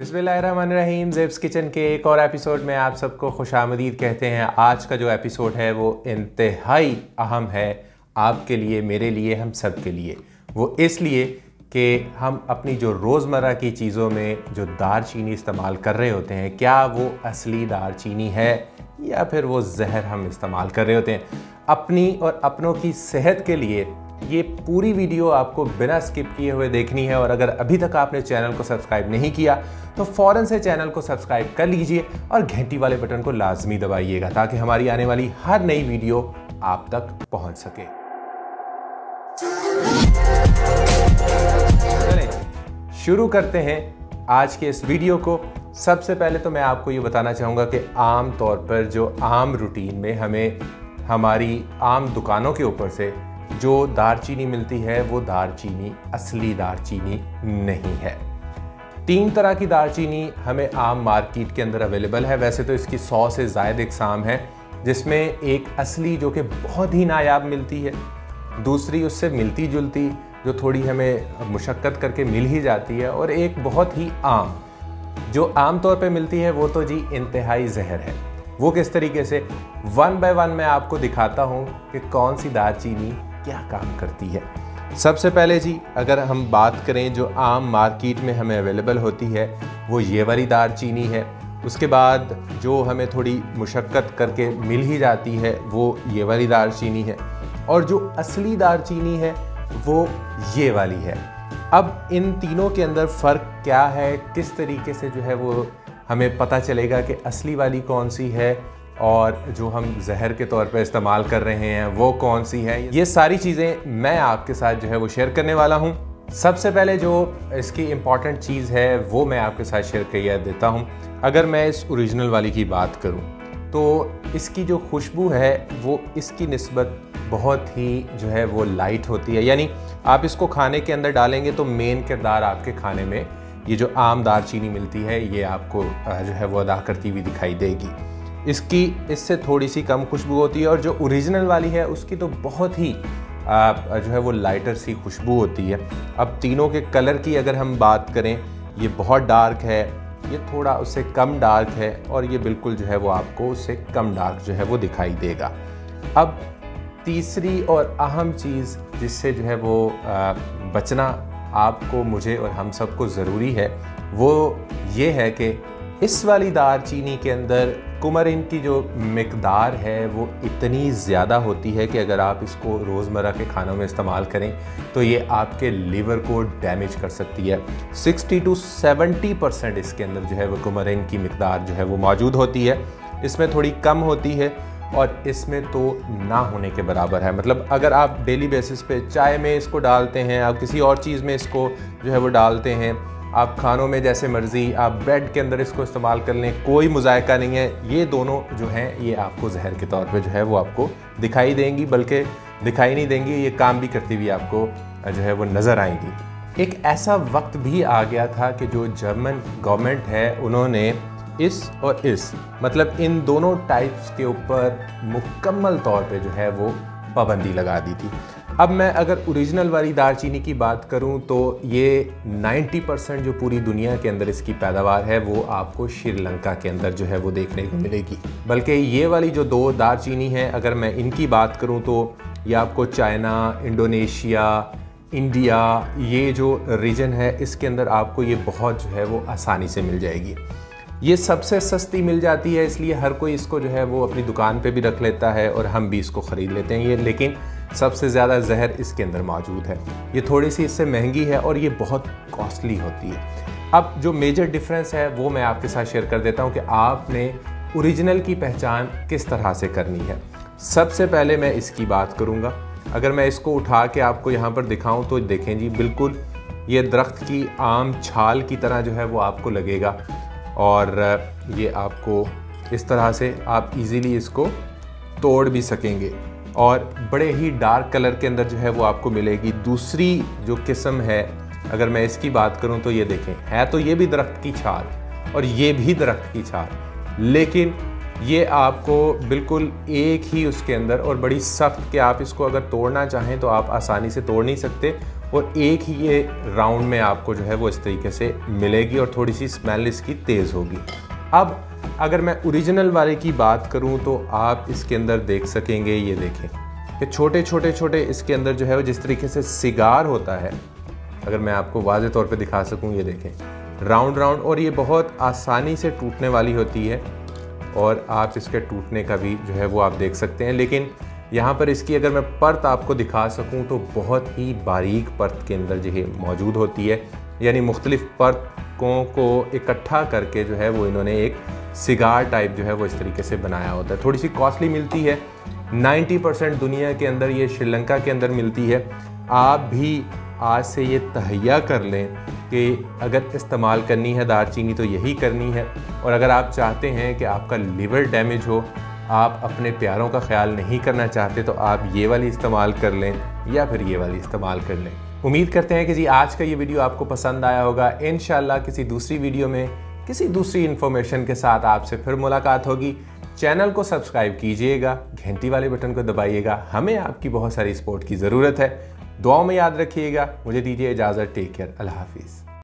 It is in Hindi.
बिस्मिल्लाहिर्रहमानिर्रहीम। ज़ेब्स किचन के एक और एपिसोड में आप सबको खुशामदीद कहते हैं। आज का जो एपिसोड है वो इंतहाई अहम है आपके लिए, मेरे लिए, हम सब के लिए। वो इसलिए कि हम अपनी जो रोज़मर्रा की चीज़ों में जो दारचीनी इस्तेमाल कर रहे होते हैं, क्या वो असली दारचीनी है या फिर वो जहर हम इस्तेमाल कर रहे होते हैं। अपनी और अपनों की सेहत के लिए ये पूरी वीडियो आपको बिना स्किप किए हुए देखनी है। और अगर अभी तक आपने चैनल को सब्सक्राइब नहीं किया तो फ़ौरन से चैनल को सब्सक्राइब कर लीजिए और घंटी वाले बटन को लाजमी दबाइएगा ताकि हमारी आने वाली हर नई वीडियो आप तक पहुंच सके। चलें शुरू करते हैं आज के इस वीडियो को। सबसे पहले तो मैं आपको ये बताना चाहूँगा कि आम तौर पर जो आम रूटीन में हमें हमारी आम दुकानों के ऊपर से जो दारचीनी मिलती है वो दारचीनी असली दारचीनी नहीं है। 3 तरह की दारचीनी हमें आम मार्केट के अंदर अवेलेबल है। वैसे तो इसकी 100 से ज़ायद इकसाम है, जिसमें एक असली जो कि बहुत ही नायाब मिलती है, दूसरी उससे मिलती जुलती जो थोड़ी हमें मुशक्क़त करके मिल ही जाती है, और एक बहुत ही आम जो आम तौर पे मिलती है वो तो जी इंतहाई जहर है। वो किस तरीके से, 1 बाय 1 मैं आपको दिखाता हूँ कि कौन सी दारचीनी क्या काम करती है। सबसे पहले जी अगर हम बात करें जो आम मार्केट में हमें अवेलेबल होती है वो ये वाली दारचीनी है। उसके बाद जो हमें थोड़ी मुशक्क़त करके मिल ही जाती है वो ये वाली दारचीनी है, और जो असली दारचीनी है वो ये वाली है। अब इन तीनों के अंदर फ़र्क क्या है, किस तरीके से जो है वो हमें पता चलेगा कि असली वाली कौन सी है और जो हम जहर के तौर पर इस्तेमाल कर रहे हैं वो कौन सी है, ये सारी चीज़ें मैं आपके साथ जो है वो शेयर करने वाला हूँ। सबसे पहले जो इसकी इम्पॉर्टेंट चीज़ है वो मैं आपके साथ शेयर कर देता हूँ। अगर मैं इस ओरिजिनल वाली की बात करूँ तो इसकी जो खुशबू है वो इसकी निस्बत बहुत ही जो है वो लाइट होती है। यानी आप इसको खाने के अंदर डालेंगे तो मेन किरदार आपके खाने में ये जो आम दारचीनी मिलती है ये आपको जो है वो अदा करती हुई दिखाई देगी। इसकी इससे थोड़ी सी कम खुशबू होती है, और जो ओरिजिनल वाली है उसकी तो बहुत ही जो है वो लाइटर सी खुशबू होती है। अब तीनों के कलर की अगर हम बात करें, ये बहुत डार्क है, ये थोड़ा उससे कम डार्क है, और ये बिल्कुल जो है वो आपको उससे कम डार्क जो है वो दिखाई देगा। अब तीसरी और अहम चीज़ जिससे जो है वो बचना आपको, मुझे और हम सबको ज़रूरी है वो ये है कि इस वाली दारचीनी के अंदर कुमारिन की जो मिकदार है वो इतनी ज़्यादा होती है कि अगर आप इसको रोज़मर्रा के खानों में इस्तेमाल करें तो ये आपके लीवर को डैमेज कर सकती है। 60 to 70% इसके अंदर जो है वो कुमारिन की मिकदार जो है वो मौजूद होती है। इसमें थोड़ी कम होती है और इसमें तो ना होने के बराबर है। मतलब अगर आप डेली बेसिस पे चाय में इसको डालते हैं, आप किसी और चीज़ में इसको जो है वो डालते हैं, आप खानों में जैसे मर्ज़ी, आप ब्रेड के अंदर इसको इस्तेमाल कर लें, कोई मुज़ायका नहीं है। ये दोनों जो हैं ये आपको जहर के तौर पे जो है वो आपको दिखाई देंगी, बल्कि दिखाई नहीं देंगी, ये काम भी करती हुई आपको जो है वो नज़र आएंगी। एक ऐसा वक्त भी आ गया था कि जो जर्मन गवर्नमेंट है उन्होंने इस और इस मतलब इन दोनों टाइप्स के ऊपर मुकम्मल तौर पे जो है वो पाबंदी लगा दी थी। अब मैं अगर ओरिजिनल वाली दारचीनी की बात करूं तो ये 90% जो पूरी दुनिया के अंदर इसकी पैदावार है वो आपको श्रीलंका के अंदर जो है वो देखने को मिलेगी। बल्कि ये वाली जो 2 दारचीनी हैं, अगर मैं इनकी बात करूं तो ये आपको चाइना, इंडोनेशिया, इंडिया, ये जो रीजन है इसके अंदर आपको ये बहुत जो है वो आसानी से मिल जाएगी। ये सबसे सस्ती मिल जाती है, इसलिए हर कोई इसको जो है वो अपनी दुकान पे भी रख लेता है और हम भी इसको ख़रीद लेते हैं। ये लेकिन सबसे ज़्यादा जहर इसके अंदर मौजूद है। ये थोड़ी सी इससे महंगी है और ये बहुत कॉस्टली होती है। अब जो मेजर डिफरेंस है वो मैं आपके साथ शेयर कर देता हूँ कि आपने ओरिजिनल की पहचान किस तरह से करनी है। सबसे पहले मैं इसकी बात करूँगा। अगर मैं इसको उठा के आपको यहाँ पर दिखाऊँ तो देखें जी, बिल्कुल ये दरख्त की आम छाल की तरह जो है वो आपको लगेगा, और ये आपको इस तरह से आप इजीली इसको तोड़ भी सकेंगे, और बड़े ही डार्क कलर के अंदर जो है वो आपको मिलेगी। दूसरी जो किस्म है अगर मैं इसकी बात करूं तो ये देखें, है तो ये भी दरख्त की छाल और ये भी दरख्त की छाल, लेकिन ये आपको बिल्कुल एक ही उसके अंदर और बड़ी सख्त कि आप इसको अगर तोड़ना चाहें तो आप आसानी से तोड़ नहीं सकते, और एक ही ये राउंड में आपको जो है वो इस तरीके से मिलेगी और थोड़ी सी स्मेल इसकी तेज़ होगी। अब अगर मैं ओरिजिनल वाले की बात करूं तो आप इसके अंदर देख सकेंगे, ये देखें कि छोटे छोटे इसके अंदर जो है वो जिस तरीके से सिगार होता है, अगर मैं आपको वाज़े तौर पे दिखा सकूं, ये देखें राउंड राउंड, और ये बहुत आसानी से टूटने वाली होती है और आप इसके टूटने का भी जो है वो आप देख सकते हैं। लेकिन यहाँ पर इसकी अगर मैं परत आपको दिखा सकूँ तो बहुत ही बारीक परत के अंदर जो है मौजूद होती है, यानी मुख्तलिफ परतों को इकट्ठा करके जो है वो इन्होंने एक सिगार टाइप जो है वो इस तरीके से बनाया होता है। थोड़ी सी कॉस्टली मिलती है, 90% दुनिया के अंदर ये श्रीलंका के अंदर मिलती है। आप भी आज से ये तहैया कर लें कि अगर इस्तेमाल करनी है दालचीनी तो यही करनी है, और अगर आप चाहते हैं कि आपका लिवर डैमेज हो, आप अपने प्यारों का ख्याल नहीं करना चाहते, तो आप ये वाली इस्तेमाल कर लें या फिर ये वाली इस्तेमाल कर लें। उम्मीद करते हैं कि जी आज का ये वीडियो आपको पसंद आया होगा। इंशाल्लाह किसी दूसरी वीडियो में किसी दूसरी इन्फॉर्मेशन के साथ आपसे फिर मुलाकात होगी। चैनल को सब्सक्राइब कीजिएगा, घंटी वाले बटन को दबाइएगा, हमें आपकी बहुत सारी सपोर्ट की ज़रूरत है। दुआओं में याद रखिएगा। मुझे दीजिए इजाज़त, टेक केयर, अल्लाह हाफिज़।